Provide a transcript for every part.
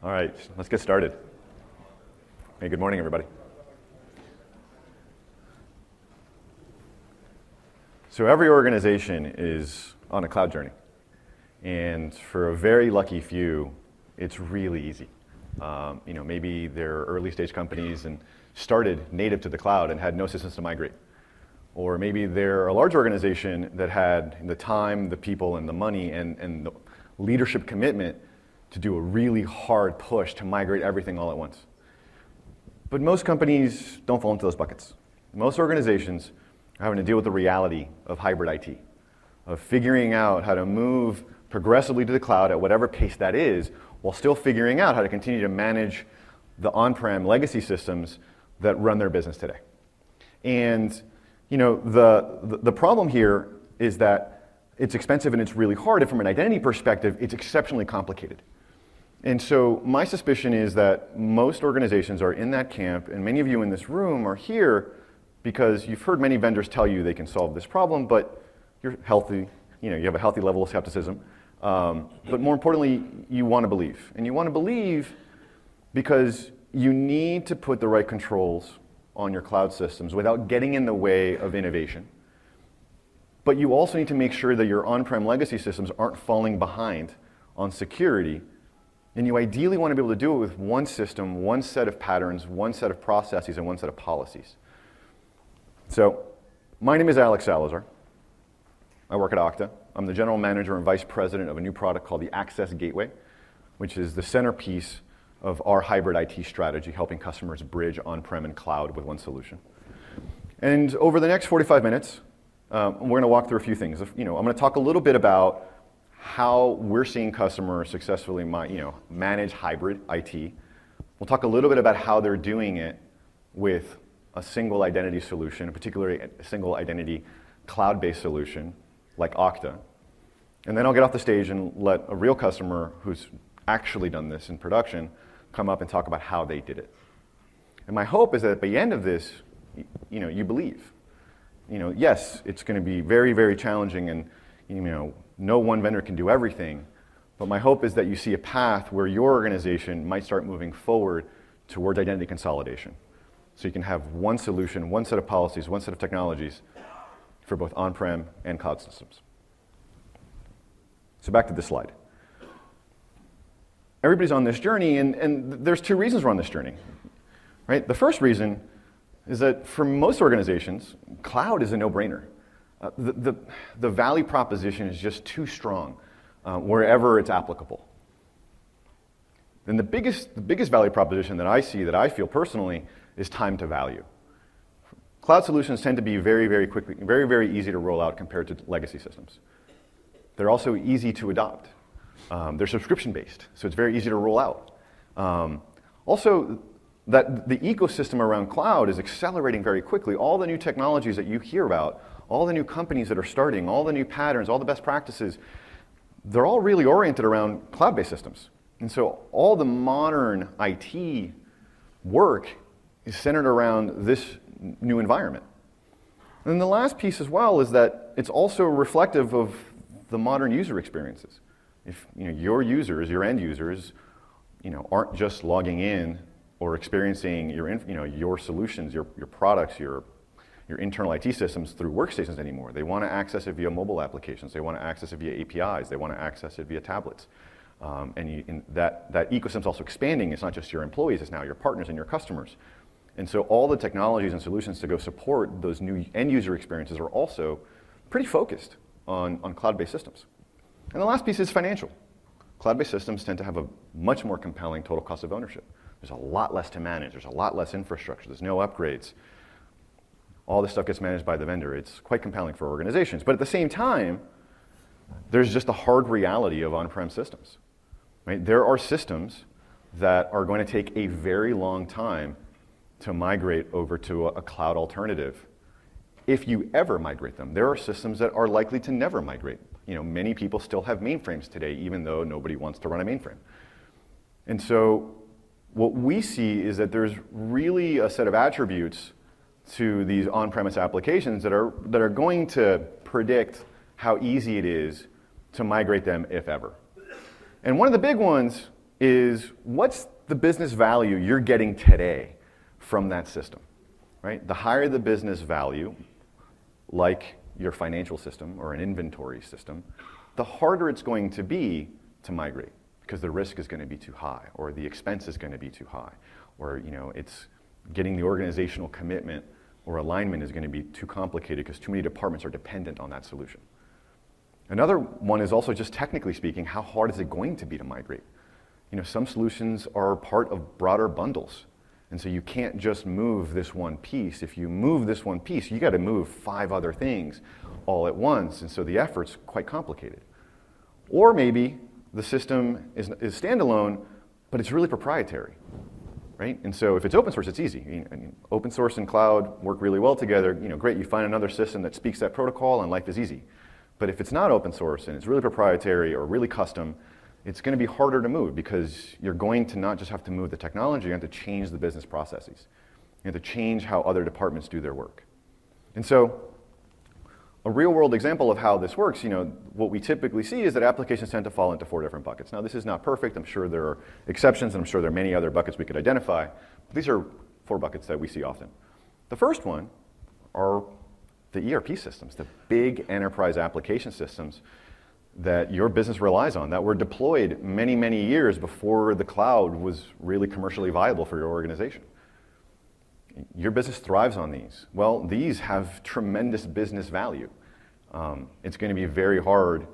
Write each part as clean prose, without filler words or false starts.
All right, let's get started. Hey, good morning, everybody. So every organization is on a cloud journey. And for a very lucky few, it's really easy. Maybe they're early stage companies and started native to the cloud and had no systems to migrate. Or maybe they're a large organization that had the time, the people, and the money, and the leadership commitment to do a really hard push to migrate everything all at once. But most companies don't fall into those buckets. Most organizations are having to deal with the reality of hybrid IT, of figuring out how to move progressively to the cloud at whatever pace that is, while still figuring out how to continue to manage the on-prem legacy systems that run their business today. And the problem here is that it's expensive and it's really hard, and from an identity perspective, it's exceptionally complicated. And so my suspicion is that most organizations are in that camp, and many of you in this room are here because you've heard many vendors tell you they can solve this problem, but you're healthy, you have a healthy level of skepticism. But more importantly, you want to believe. And you want to believe because you need to put the right controls on your cloud systems without getting in the way of innovation. But you also need to make sure that your on-prem legacy systems aren't falling behind on security. And you ideally want to be able to do it with one system, one set of patterns, one set of processes, and one set of policies. So, my name is Alex Salazar. I work at Okta. I'm the general manager and vice president of a new product called the Access Gateway, which is the centerpiece of our hybrid IT strategy, helping customers bridge on-prem and cloud with one solution. And over the next 45 minutes, we're going to walk through a few things. I'm going to talk a little bit about how we're seeing customers successfully manage hybrid IT. We'll talk a little bit about how they're doing it with a single identity solution, particularly a single identity cloud-based solution like Okta. And then I'll get off the stage and let a real customer who's actually done this in production come up and talk about how they did it. And my hope is that at the end of this, you believe. Yes, it's going to be very, very challenging, and no one vendor can do everything, but my hope is that you see a path where your organization might start moving forward towards identity consolidation. So you can have one solution, one set of policies, one set of technologies for both on-prem and cloud systems. So back to this slide. Everybody's on this journey, and there's two reasons we're on this journey, right? The first reason is that for most organizations, cloud is a no-brainer. The value proposition is just too strong wherever it's applicable. And the biggest value proposition that I see, that I feel personally, is time to value. Cloud solutions tend to be very, very quickly, very, very easy to roll out compared to legacy systems. They're also easy to adopt. They're subscription-based, so it's very easy to roll out. Also, that the ecosystem around cloud is accelerating very quickly. All the new technologies that you hear about, all the new companies that are starting, all the new patterns, all the best practices, they're all really oriented around cloud-based systems. And so all the modern IT work is centered around this new environment. And then the last piece as well is that it's also reflective of the modern user experiences. If your users, your end users, aren't just logging in or experiencing your solutions, your products, your internal IT systems through workstations anymore. They want to access it via mobile applications. They want to access it via APIs. They want to access it via tablets. And that ecosystem is also expanding. It's not just your employees, it's now your partners and your customers. And so all the technologies and solutions to go support those new end user experiences are also pretty focused on cloud-based systems. And the last piece is financial. Cloud-based systems tend to have a much more compelling total cost of ownership. There's a lot less to manage. There's a lot less infrastructure. There's no upgrades. All this stuff gets managed by the vendor. It's quite compelling for organizations. But at the same time, there's just the hard reality of on-prem systems. Right? There are systems that are going to take a very long time to migrate over to a cloud alternative. If you ever migrate them, there are systems that are likely to never migrate. Many people still have mainframes today, even though nobody wants to run a mainframe. And so what we see is that there's really a set of attributes to these on-premise applications that are going to predict how easy it is to migrate them, if ever. And one of the big ones is what's the business value you're getting today from that system, right? The higher the business value, like your financial system or an inventory system, the harder it's going to be to migrate because the risk is going to be too high, or the expense is going to be too high, or it's getting the organizational commitment or alignment is going to be too complicated because too many departments are dependent on that solution. Another one is also just technically speaking, how hard is it going to be to migrate? Some solutions are part of broader bundles. And so you can't just move this one piece. If you move this one piece, you got to move 5 other things all at once. And so the effort's quite complicated. Or maybe the system is standalone, but it's really proprietary, right? And so if it's open source, it's easy. Open source and cloud work really well together. Great, you find another system that speaks that protocol and life is easy. But if it's not open source and it's really proprietary or really custom, it's going to be harder to move because you're going to not just have to move the technology, you have to change the business processes. You have to change how other departments do their work. And so a real world example of how this works, what we typically see is that applications tend to fall into 4 different buckets. Now this is not perfect, I'm sure there are exceptions, and I'm sure there are many other buckets we could identify. But these are 4 buckets that we see often. The first one are the ERP systems, the big enterprise application systems that your business relies on, that were deployed many, many years before the cloud was really commercially viable for your organization. Your business thrives on these. Well, these have tremendous business value. It's going to be very hard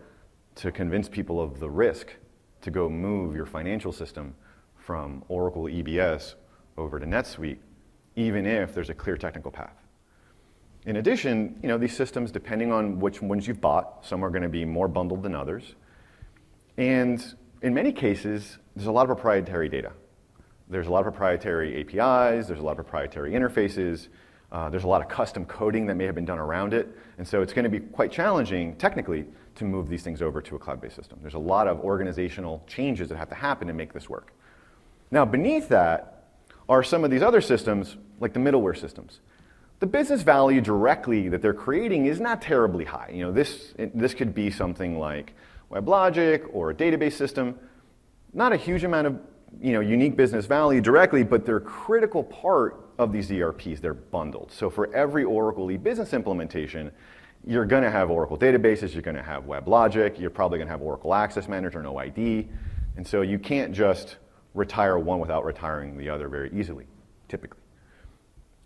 to convince people of the risk to go move your financial system from Oracle EBS over to NetSuite, even if there's a clear technical path. In addition, these systems, depending on which ones you've bought, some are going to be more bundled than others. And in many cases, there's a lot of proprietary data. There's a lot of proprietary APIs, there's a lot of proprietary interfaces, there's a lot of custom coding that may have been done around it. And so it's going to be quite challenging, technically, to move these things over to a cloud-based system. There's a lot of organizational changes that have to happen to make this work. Now, beneath that are some of these other systems, like the middleware systems. The business value directly that they're creating is not terribly high. This could be something like WebLogic or a database system. Not a huge amount of unique business value directly, but they're a critical part of these ERPs. They're bundled. So for every Oracle e-business implementation, you're going to have Oracle databases, you're going to have WebLogic, you're probably going to have Oracle Access Manager and OID. And so you can't just retire one without retiring the other very easily, typically.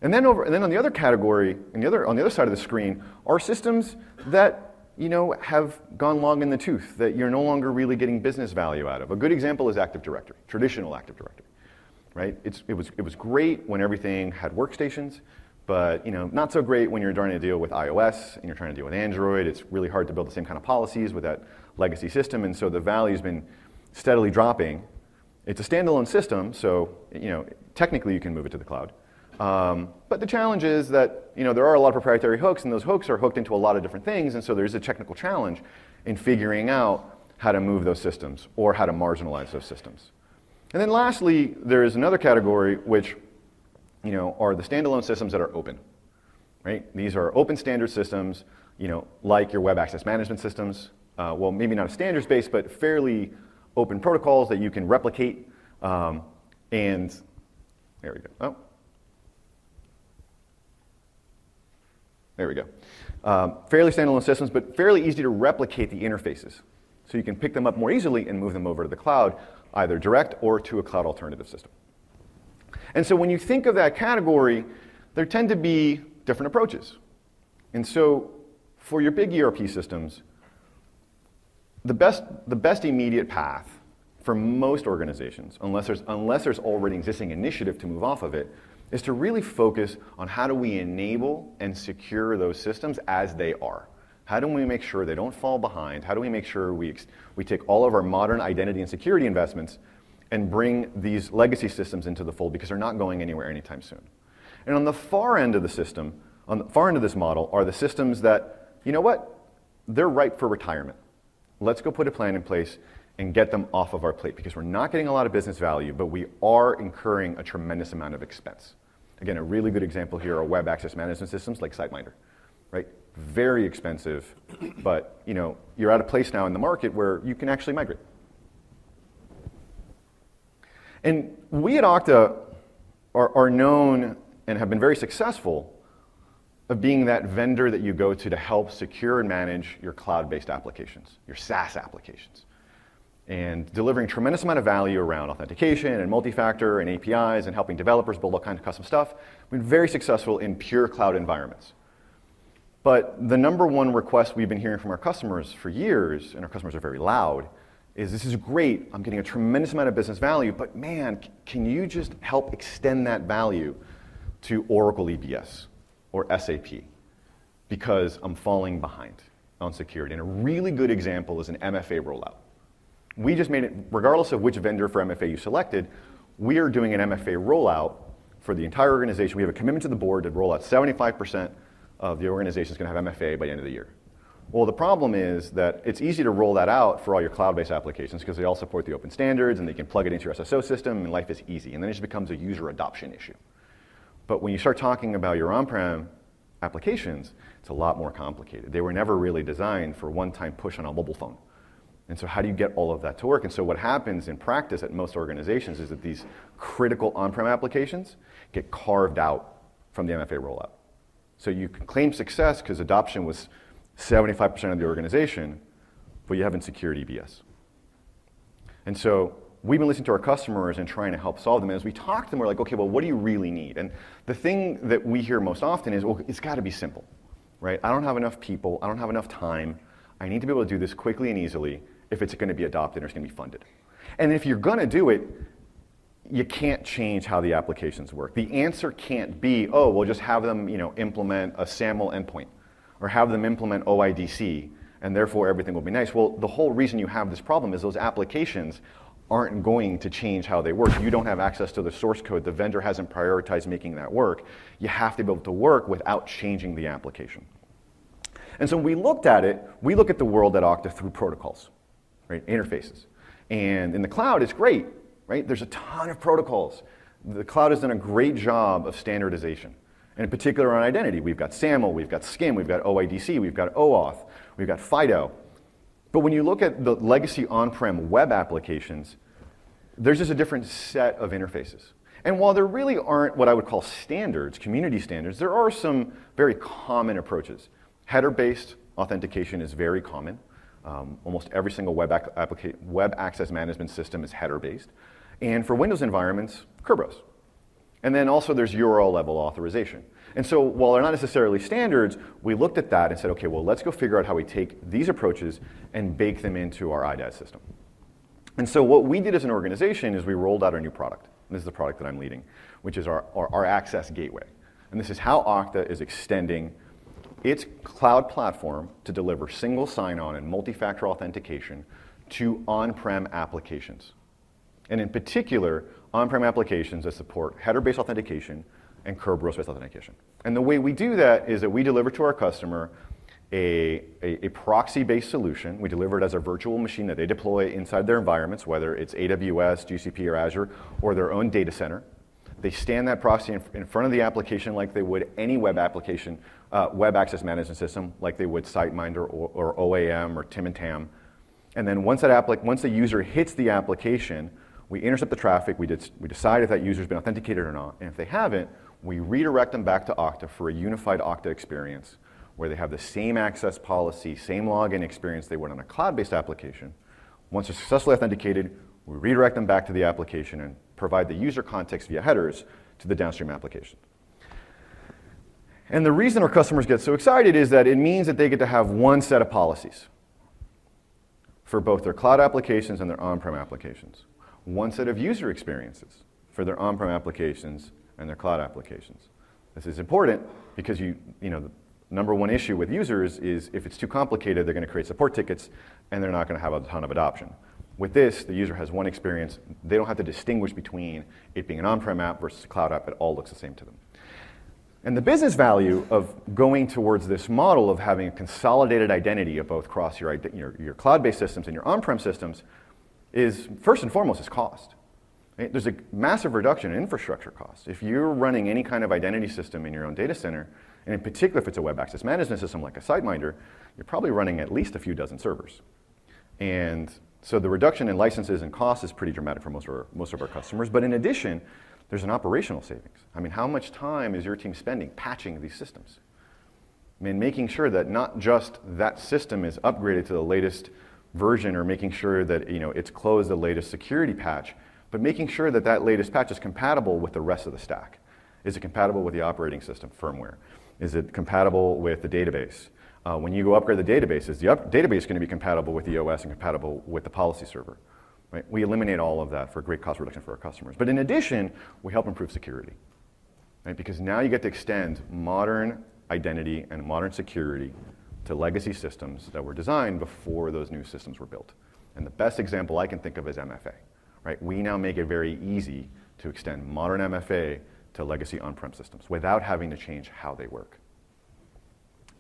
And then on the other category, on the other side of the screen, are systems that have gone long in the tooth, that you're no longer really getting business value out of. A good example is Active Directory, traditional Active Directory, right? It was great when everything had workstations, but not so great when you're trying to deal with iOS and you're trying to deal with Android. It's really hard to build the same kind of policies with that legacy system, and so the value's been steadily dropping. It's a standalone system, so technically you can move it to the cloud. But the challenge is that there are a lot of proprietary hooks, and those hooks are hooked into a lot of different things, and so there's a technical challenge in figuring out how to move those systems or how to marginalize those systems. And then lastly, there is another category which are the standalone systems that are open. Right? These are open standard systems, like your web access management systems. Well, maybe not a standards-based, but fairly open protocols that you can replicate. And there we go. Oh. There we go. Fairly standalone systems, but fairly easy to replicate the interfaces. So you can pick them up more easily and move them over to the cloud, either direct or to a cloud alternative system. And so when you think of that category, there tend to be different approaches. And so for your big ERP systems, the best immediate path for most organizations, unless there's already existing initiative to move off of it, is to really focus on how do we enable and secure those systems as they are. How do we make sure they don't fall behind? How do we make sure we take all of our modern identity and security investments and bring these legacy systems into the fold, because they're not going anywhere anytime soon. And on the far end of the system, on the far end of this model, are the systems that, they're ripe for retirement. Let's go put a plan in place and get them off of our plate, because we're not getting a lot of business value, but we are incurring a tremendous amount of expense. Again, a really good example here are web access management systems like SiteMinder, right? Very expensive, but you're at a place now in the market where you can actually migrate. And we at Okta are known and have been very successful of being that vendor that you go to help secure and manage your cloud-based applications, your SaaS applications, and delivering tremendous amount of value around authentication and multi-factor and APIs and helping developers build all kinds of custom stuff. We've been very successful in pure cloud environments. But the number one request we've been hearing from our customers for years, and our customers are very loud, is this is great, I'm getting a tremendous amount of business value, but man, can you just help extend that value to Oracle EBS or SAP? Because I'm falling behind on security. And a really good example is an MFA rollout. We just made it, regardless of which vendor for MFA you selected, we are doing an MFA rollout for the entire organization. We have a commitment to the board to roll out 75% of the organization is going to have MFA by the end of the year. Well, the problem is that it's easy to roll that out for all your cloud-based applications because they all support the open standards and they can plug it into your SSO system and life is easy. And then it just becomes a user adoption issue. But when you start talking about your on-prem applications, it's a lot more complicated. They were never really designed for one-time push on a mobile phone. And so how do you get all of that to work? And so what happens in practice at most organizations is that these critical on-prem applications get carved out from the MFA rollout. So you can claim success because adoption was 75% of the organization, but you haven't secured EBS. And so we've been listening to our customers and trying to help solve them. And as we talk to them, we're like, okay, well, what do you really need? And the thing that we hear most often is, well, it's got to be simple, right? I don't have enough people. I don't have enough time. I need to be able to do this quickly and easily if it's going to be adopted or it's going to be funded. And if you're going to do it, you can't change how the applications work. The answer can't be, oh, we'll just have them implement a SAML endpoint or have them implement OIDC and therefore everything will be nice. Well, the whole reason you have this problem is those applications aren't going to change how they work. You don't have access to the source code. The vendor hasn't prioritized making that work. You have to be able to work without changing the application. And so when we looked at it, we look at the world at Okta through protocols, right? Interfaces. And in the cloud, it's great, right? There's a ton of protocols. The cloud has done a great job of standardization. And in particular on identity, we've got SAML, we've got SCIM, we've got OIDC, we've got OAuth, we've got FIDO. But when you look at the legacy on-prem web applications, there's just a different set of interfaces. And while there really aren't what I would call standards, community standards, there are some very common approaches. Header-based authentication is very common. Almost every single web access management system is header-based. And for Windows environments, Kerberos. And then also there's URL level authorization. And so while they're not necessarily standards, we looked at that and said, okay, well, let's go figure out how we take these approaches and bake them into our IDaaS system. And so what we did as an organization is we rolled out our new product. And this is the product that I'm leading, which is our Access Gateway. And this is how Okta is extending its cloud platform to deliver single sign-on and multi-factor authentication to on-prem applications. And in particular, on-prem applications that support header-based authentication and Kerberos-based authentication. And the way we do that is that we deliver to our customer a proxy-based solution. We deliver it as a virtual machine that they deploy inside their environments, whether it's AWS, GCP, or Azure, or their own data center. They stand that proxy in front of the application like they would any web application, web access management system, like they would SiteMinder or OAM or Tim and Tam. And then once the user hits the application, we intercept the traffic, we decide if that user's been authenticated or not, and if they haven't, we redirect them back to Okta for a unified Okta experience where they have the same access policy, same login experience they would on a cloud-based application. Once they're successfully authenticated, we redirect them back to the application and provide the user context via headers to the downstream application. And the reason our customers get so excited is that it means that they get to have one set of policies for both their cloud applications and their on-prem applications. One set of user experiences for their on-prem applications and their cloud applications. This is important because the number one issue with users is if it's too complicated, they're going to create support tickets and they're not going to have a ton of adoption. With this, the user has one experience. They don't have to distinguish between it being an on-prem app versus a cloud app. It all looks the same to them. And the business value of going towards this model of having a consolidated identity of both across your cloud-based systems and your on-prem systems is, first and foremost, is cost. Right? There's a massive reduction in infrastructure costs. If you're running any kind of identity system in your own data center, and in particular if it's a web access management system like a SiteMinder, you're probably running at least a few dozen servers. And So the reduction in licenses and costs is pretty dramatic for most of our customers. But in addition, there's an operational savings. I mean, how much time is your team spending patching these systems? I mean, making sure that not just that system is upgraded to the latest version or making sure that it's closed the latest security patch, but making sure that that latest patch is compatible with the rest of the stack. Is it compatible with the operating system firmware? Is it compatible with the database? When you go upgrade the database, is the database going to be compatible with the OS and compatible with the policy server? Right? We eliminate all of that for great cost reduction for our customers. But in addition, we help improve security. Right? Because now you get to extend modern identity and modern security to legacy systems that were designed before those new systems were built. And the best example I can think of is MFA. Right? We now make it very easy to extend modern MFA to legacy on-prem systems without having to change how they work.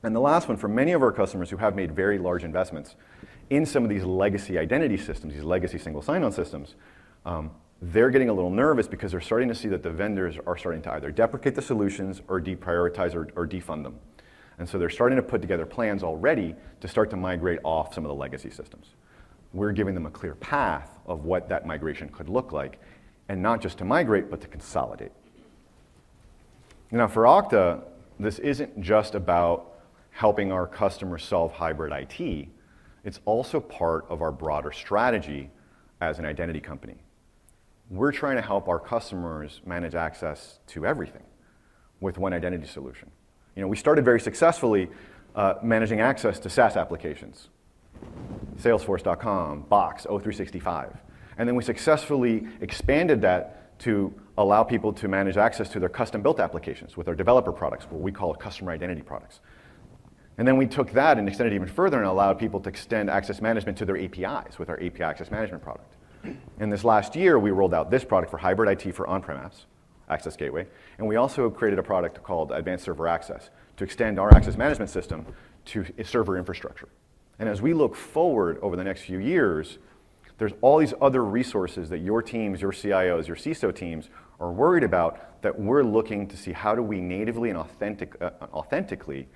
And the last one, for many of our customers who have made very large investments in some of these legacy identity systems, these legacy single sign-on systems, they're getting a little nervous because they're starting to see that the vendors are starting to either deprecate the solutions or deprioritize or defund them. And so they're starting to put together plans already to start to migrate off some of the legacy systems. We're giving them a clear path of what that migration could look like, and not just to migrate, but to consolidate. Now for Okta, this isn't just about helping our customers solve hybrid IT. It's also part of our broader strategy as an identity company. We're trying to help our customers manage access to everything with one identity solution. We started very successfully managing access to SaaS applications, Salesforce.com, Box, O365. And then we successfully expanded that to allow people to manage access to their custom-built applications with our developer products, what we call customer identity products. And then we took that and extended it even further and allowed people to extend access management to their APIs with our API Access Management product. And this last year, we rolled out this product for hybrid IT for on-prem apps, Access Gateway, and we also created a product called Advanced Server Access to extend our access management system to server infrastructure. And as we look forward over the next few years, there's all these other resources that your teams, your CIOs, your CISO teams are worried about that we're looking to see how do we natively and authentically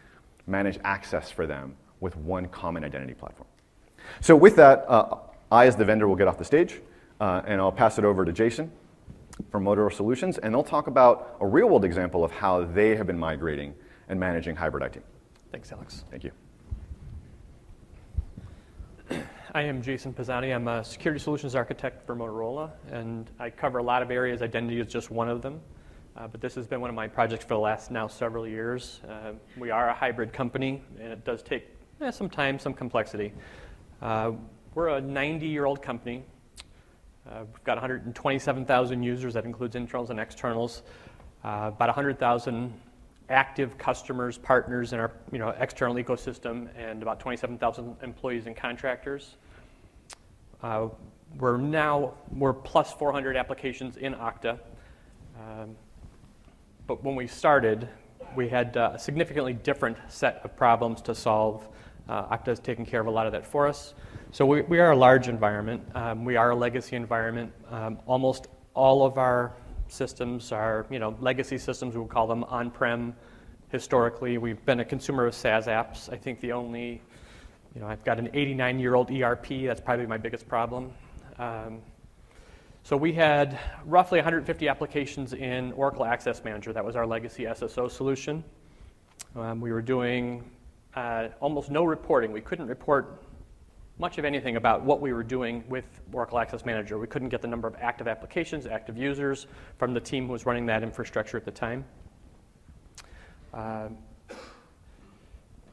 manage access for them with one common identity platform. So with that, I, as the vendor, will get off the stage, and I'll pass it over to Jason from Motorola Solutions, and they'll talk about a real-world example of how they have been migrating and managing hybrid IT. Thanks, Alex. Thank you. I am Jason Pisani. I'm a security solutions architect for Motorola, and I cover a lot of areas. Identity is just one of them. But this has been one of my projects for the last now several years. We are a hybrid company, and it does take some time, some complexity. We're a 90-year-old company. We've got 127,000 users. That includes internals and externals. About 100,000 active customers, partners in our external ecosystem, and about 27,000 employees and contractors. We're plus 400 applications in Okta. But when we started, we had a significantly different set of problems to solve. Okta is taking care of a lot of that for us. So we are a large environment. We are a legacy environment. Almost all of our systems are legacy systems. We'll call them on-prem. Historically, we've been a consumer of SaaS apps. I think the only, I've got an 89-year-old ERP. That's probably my biggest problem. So we had roughly 150 applications in Oracle Access Manager. That was our legacy SSO solution. We were doing almost no reporting. We couldn't report much of anything about what we were doing with Oracle Access Manager. We couldn't get the number of active applications, active users from the team who was running that infrastructure at the time.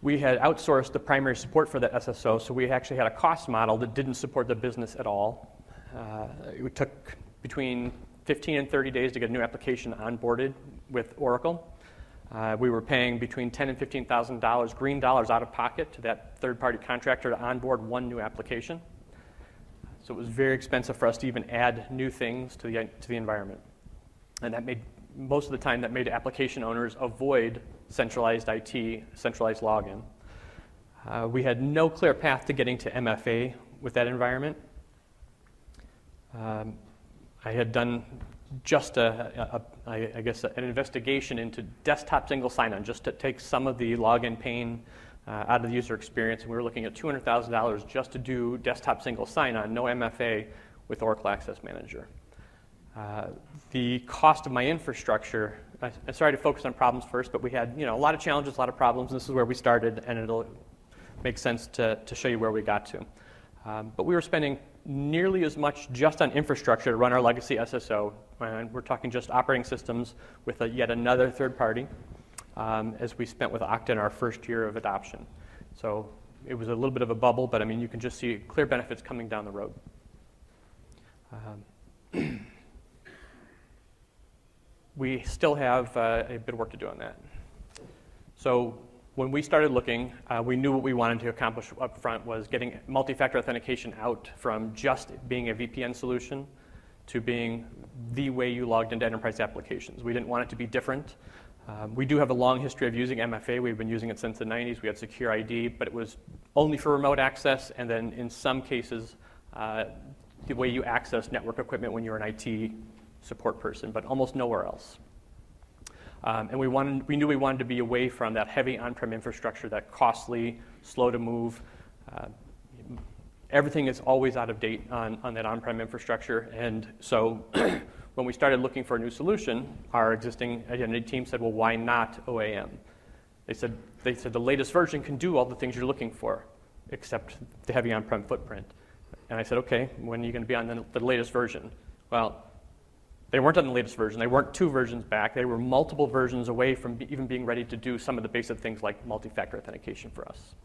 We had outsourced the primary support for that SSO, so we actually had a cost model that didn't support the business at all. It took between 15 and 30 days to get a new application onboarded with Oracle. We were paying between $10,000 and $15,000 green dollars out of pocket to that third-party contractor to onboard one new application. So it was very expensive for us to even add new things to the environment. And that made, most of the time, that made application owners avoid centralized IT, centralized login. We had no clear path to getting to MFA with that environment. I had done just an investigation into desktop single sign-on, just to take some of the login pain out of the user experience, and we were looking at $200,000 just to do desktop single sign-on, no MFA, with Oracle Access Manager. The cost of my infrastructure, I started to focus on problems first, but we had a lot of challenges, a lot of problems, and this is where we started, and it'll make sense to show you where we got to. But we were spending nearly as much just on infrastructure to run our legacy SSO, and we're talking just operating systems with yet another third party, as we spent with Okta in our first year of adoption. So it was a little bit of a bubble, but I mean, you can just see clear benefits coming down the road. We still have a bit of work to do on that. So when we started looking, we knew what we wanted to accomplish up front was getting multi-factor authentication out from just being a VPN solution to being the way you logged into enterprise applications. We didn't want it to be different. We do have a long history of using MFA. We've been using it since the 90s. We had Secure ID, but it was only for remote access, and then in some cases, the way you access network equipment when you're an IT support person, but almost nowhere else. And we knew we wanted to be away from that heavy on-prem infrastructure, that costly, slow to move. Everything is always out of date on that on-prem infrastructure. And so when we started looking for a new solution, our existing identity team said, well, why not OAM? They said the latest version can do all the things you're looking for, except the heavy on-prem footprint. And I said, okay, when are you going to be on the latest version? Well, they weren't on the latest version. They weren't 2 versions back. They were multiple versions away from even being ready to do some of the basic things like multi-factor authentication for us.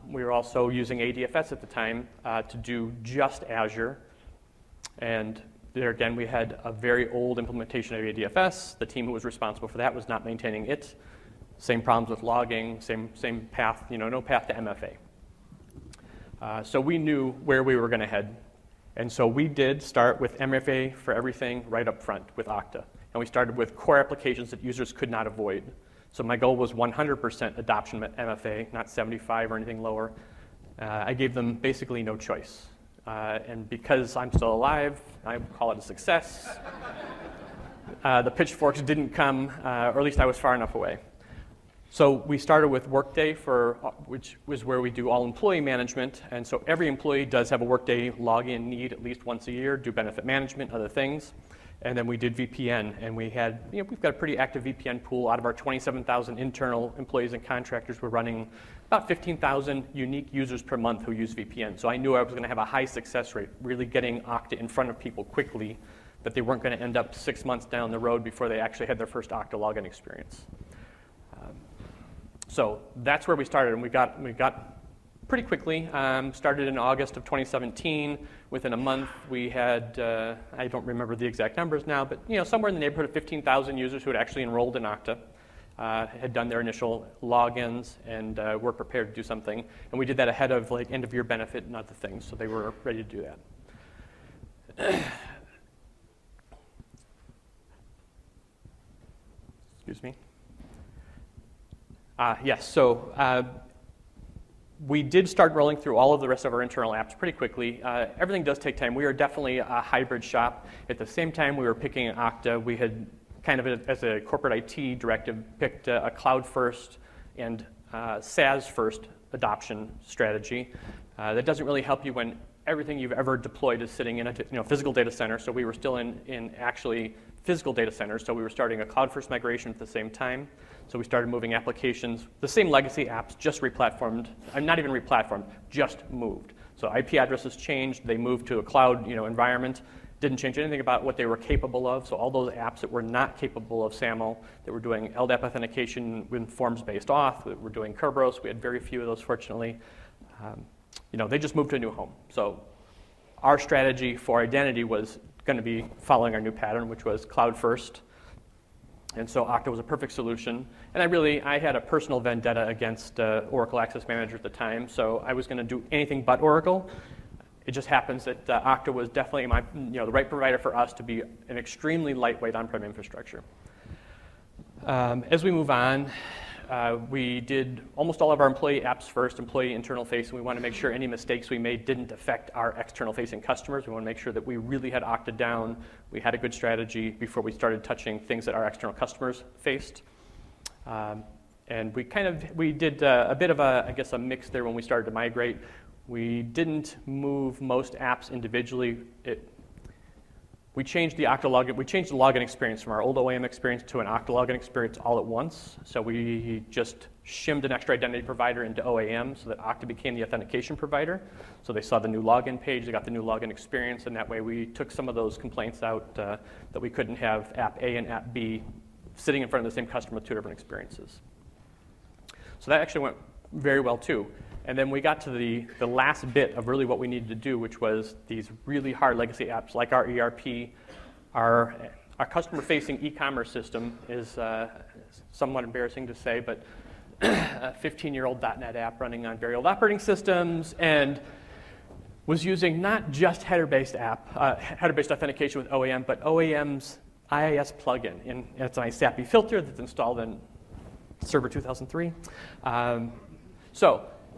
We were also using ADFS at the time to do just Azure. And there again, we had a very old implementation of ADFS. The team who was responsible for that was not maintaining it. Same problems with logging, same path, no path to MFA. So we knew where we were going to head. And so we did start with MFA for everything right up front with Okta. And we started with core applications that users could not avoid. So my goal was 100% adoption at MFA, not 75 or anything lower. I gave them basically no choice. And because I'm still alive, I call it a success. The pitchforks didn't come, or at least I was far enough away. So we started with Workday, which was where we do all employee management. And so every employee does have a Workday login need at least once a year, do benefit management, other things. And then we did VPN, and we've got a pretty active VPN pool. Out of our 27,000 internal employees and contractors, we're running about 15,000 unique users per month who use VPN. So I knew I was going to have a high success rate, really getting Okta in front of people quickly, that they weren't going to end up 6 months down the road before they actually had their first Okta login experience. So that's where we started, and we got pretty quickly. Started in August of 2017. Within a month, we had, I don't remember the exact numbers now, but somewhere in the neighborhood of 15,000 users who had actually enrolled in Okta, had done their initial logins, and were prepared to do something. And we did that ahead of end of year benefit and other things, so they were ready to do that. Excuse me. Yes, so we did start rolling through all of the rest of our internal apps pretty quickly. Everything does take time. We are definitely a hybrid shop. At the same time we were picking Okta, we had kind of, as a corporate IT directive, picked a cloud-first and SaaS-first adoption strategy. That doesn't really help you when everything you've ever deployed is sitting in a physical data center. So we were still in actually physical data centers. So we were starting a cloud-first migration at the same time. So we started moving applications, the same legacy apps, just replatformed. Not even replatformed, just moved. So IP addresses changed. They moved to a cloud environment. Didn't change anything about what they were capable of. So all those apps that were not capable of SAML, that were doing LDAP authentication with forms-based auth, that were doing Kerberos. We had very few of those, fortunately. They just moved to a new home. So our strategy for identity was going to be following our new pattern, which was cloud first. And so Okta was a perfect solution. And I had a personal vendetta against Oracle Access Manager at the time, so I was going to do anything but Oracle. It just happens that Okta was definitely the right provider for us to be an extremely lightweight on-prem infrastructure. As we move on, we did almost all of our employee apps first, employee internal facing. We want to make sure any mistakes we made didn't affect our external facing customers. We want to make sure that we really had Okta down. We had a good strategy before we started touching things that our external customers faced. And we did a bit of a mix there when we started to migrate. We didn't move most apps individually. We changed the login experience from our old OAM experience to an Okta login experience all at once. So we just shimmed an extra identity provider into OAM so that Okta became the authentication provider. So they saw the new login page, they got the new login experience, and that way we took some of those complaints out that we couldn't have app A and app B sitting in front of the same customer with two different experiences. So that actually went very well too. And then we got to the last bit of really what we needed to do, which was these really hard legacy apps like our ERP. Our customer-facing e-commerce system is somewhat embarrassing to say, but a 15-year-old .NET app running on very old operating systems and was using not just header-based authentication with OAM, but OAM's IIS plugin. And it's a SAPI filter that's installed in Server 2003.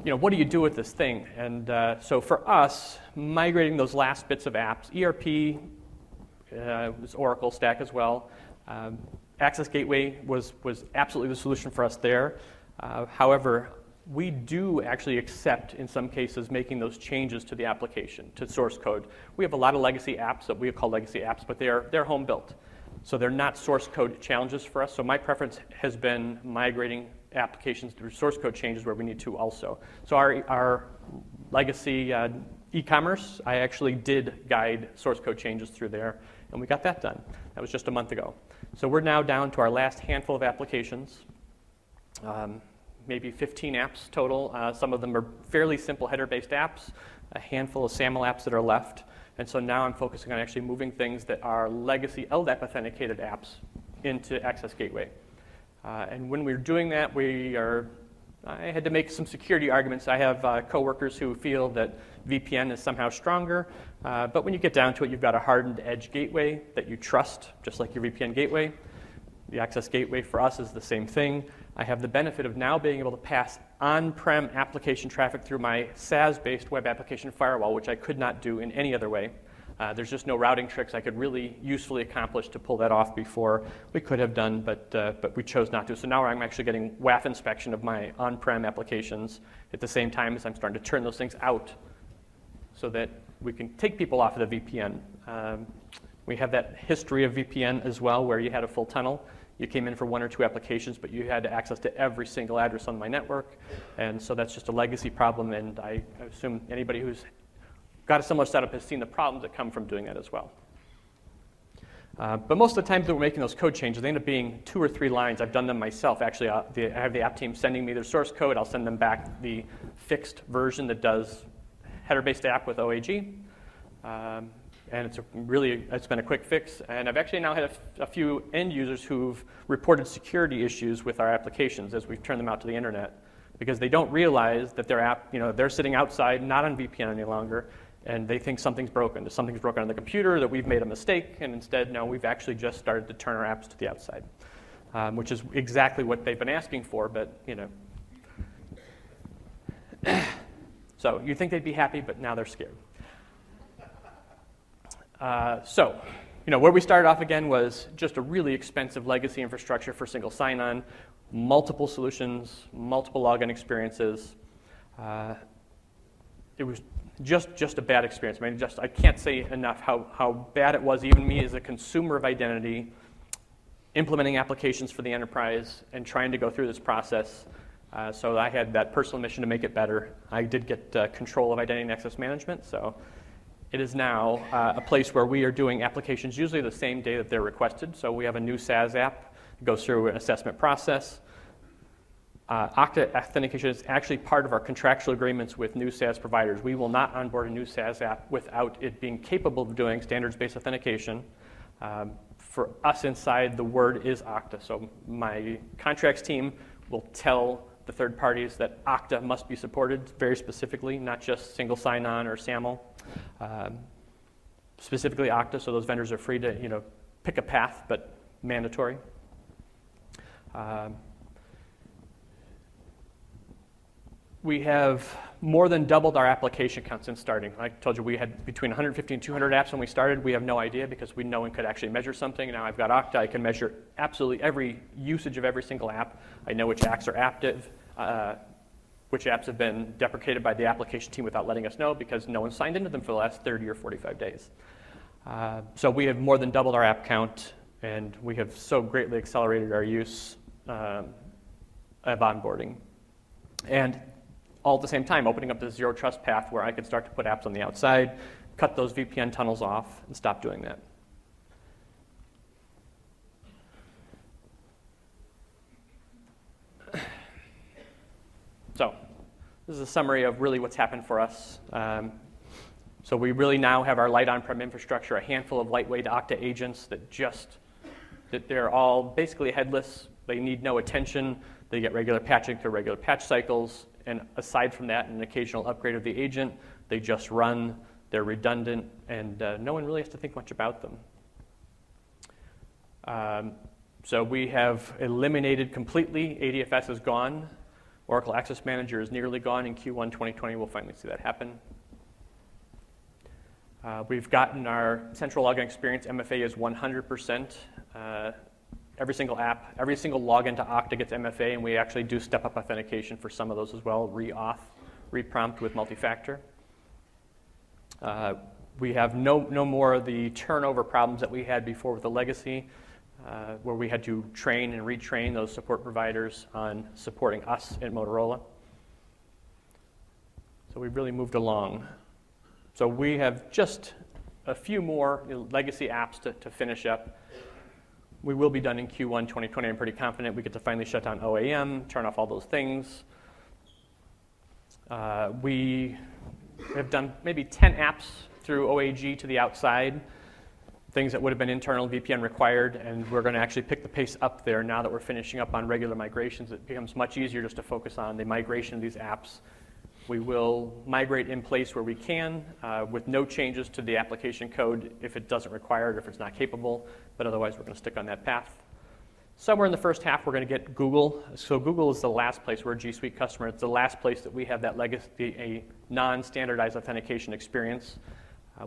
What do you do with this thing? And so for us, migrating those last bits of apps, ERP was Oracle stack as well. Access Gateway was absolutely the solution for us there. However, we do actually accept, in some cases, making those changes to the application, to source code. We have a lot of legacy apps that we call legacy apps, but they're home built. So they're not source code challenges for us. So my preference has been migrating applications through source code changes where we need to also. So our legacy e-commerce, I actually did guide source code changes through there, and we got that done. That was just a month ago. So we're now down to our last handful of applications, maybe 15 apps total. Some of them are fairly simple header-based apps, a handful of SAML apps that are left. And so now I'm focusing on actually moving things that are legacy LDAP authenticated apps into Access Gateway. And when we're doing that, I had to make some security arguments. I have coworkers who feel that VPN is somehow stronger, but when you get down to it, you've got a hardened edge gateway that you trust, just like your VPN gateway. The Access Gateway for us is the same thing. I have the benefit of now being able to pass on-prem application traffic through my SaaS-based web application firewall, which I could not do in any other way. There's just no routing tricks I could really usefully accomplish to pull that off before. We could have done, but we chose not to. So now I'm actually getting WAF inspection of my on-prem applications at the same time as I'm starting to turn those things out so that we can take people off of the VPN. We have that history of VPN as well, where you had a full tunnel. You came in for one or two applications, but you had access to every single address on my network. And so that's just a legacy problem, and I assume anybody who's got a similar setup has seen the problems that come from doing that as well. But most of the times that we're making those code changes, they end up being 2 or 3 lines. I've done them myself. Actually, I have the app team sending me their source code. I'll send them back the fixed version that does header-based app with OAG. And it's been a quick fix. And I've actually now had a few end users who've reported security issues with our applications as we've turned them out to the internet, because they don't realize that their app, they're sitting outside, not on VPN any longer, and they think something's broken. Something's broken on the computer, that we've made a mistake, and instead, no, we've actually just started to turn our apps to the outside, which is exactly what they've been asking for, but, So you'd think they'd be happy, but now they're scared. Where we started off again was just a really expensive legacy infrastructure for single sign-on, multiple solutions, multiple login experiences. It was just a bad experience. I can't say enough how bad it was, even me as a consumer of identity, implementing applications for the enterprise and trying to go through this process. So I had that personal mission to make it better. I did get control of identity and access management, so it is now a place where we are doing applications usually the same day that they're requested. So we have a new SaaS app, goes through an assessment process. Okta authentication is actually part of our contractual agreements with new SaaS providers. We will not onboard a new SaaS app without it being capable of doing standards-based authentication. For us inside, the word is Okta. So my contracts team will tell the third parties that Okta must be supported very specifically, not just single sign-on or SAML. Specifically Okta, so those vendors are free to pick a path, but mandatory. We have more than doubled our application count since starting. I told you we had between 150 and 200 apps when we started. We have no idea because no one could actually measure something. Now I've got Okta. I can measure absolutely every usage of every single app. I know which apps are active, which apps have been deprecated by the application team without letting us know because no one signed into them for the last 30 or 45 days. So we have more than doubled our app count, and we have so greatly accelerated our use of onboarding. And all at the same time, opening up the zero trust path where I could start to put apps on the outside, cut those VPN tunnels off, and stop doing that. So this is a summary of really what's happened for us. So we really now have our light on-prem infrastructure, a handful of lightweight Okta agents that they're all basically headless. They need no attention. They get regular patching through regular patch cycles. And aside from that, an occasional upgrade of the agent, they just run, they're redundant, and no one really has to think much about them. So we have eliminated completely. ADFS is gone. Oracle Access Manager is nearly gone. In Q1 2020, we'll finally see that happen. We've gotten our central login experience. MFA is 100%. Every single app, every single login to Okta gets MFA, and we actually do step-up authentication for some of those as well, re-auth, re-prompt with multi-factor. We have no more of the turnover problems that we had before with the legacy, where we had to train and retrain those support providers on supporting us at Motorola. So we've really moved along. So we have just a few more legacy apps to finish up. We will be done in Q1 2020. I'm pretty confident we get to finally shut down OAM, turn off all those things. We have done maybe 10 apps through OAG to the outside, things that would have been internal VPN required, and we're going to actually pick the pace up there now that we're finishing up on regular migrations. It becomes much easier just to focus on the migration of these apps. We will migrate in place where we can with no changes to the application code if it doesn't require it or if it's not capable, but otherwise we're going to stick on that path. Somewhere in the first half we're going to get Google. So Google is the last place. We're a G Suite customer. It's the last place that we have that legacy, a non-standardized authentication experience.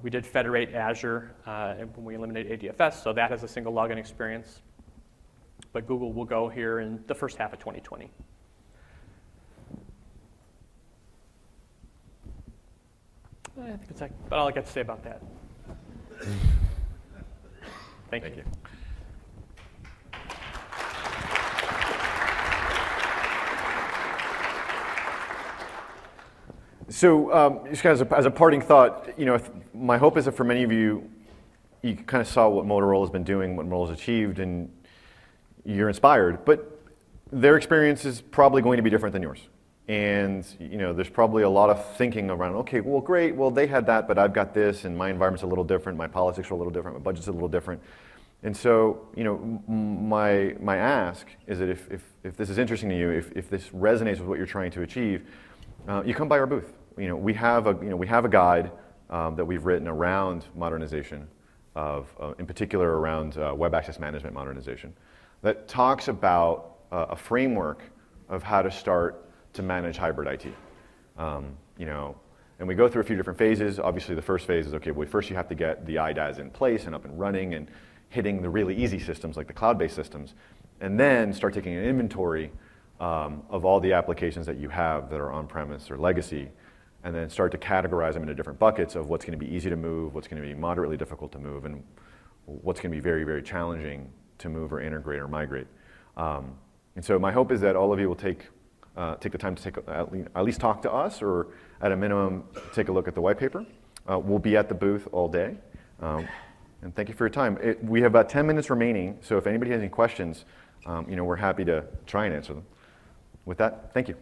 We did federate Azure when we eliminated ADFS, so that has a single login experience. But Google will go here in the first half of 2020. I think that's about all I got to say about that. Thank you. So just as a parting thought, my hope is that for many of you, you kind of saw what Motorola has been doing, what Motorola's achieved, and you're inspired. But their experience is probably going to be different than yours. And there's probably a lot of thinking around, okay, well, great, well, they had that, but I've got this, and my environment's a little different, my politics are a little different, my budget's a little different. And so, my ask is that if this is interesting to you, if this resonates with what you're trying to achieve, you come by our booth. We have a guide that we've written around modernization in particular around web access management modernization, that talks about a framework of how to start to manage hybrid IT. And we go through a few different phases. Obviously, the first phase is, okay, well, first you have to get the IDaaS in place and up and running and hitting the really easy systems like the cloud-based systems, and then start taking an inventory of all the applications that you have that are on-premise or legacy, and then start to categorize them into different buckets of what's going to be easy to move, what's going to be moderately difficult to move, and what's going to be very, very challenging to move or integrate or migrate. And so my hope is that all of you will take the time to at least talk to us, or at a minimum, take a look at the white paper. We'll be at the booth all day. And thank you for your time. We have about 10 minutes remaining, so if anybody has any questions, we're happy to try and answer them. With that, thank you.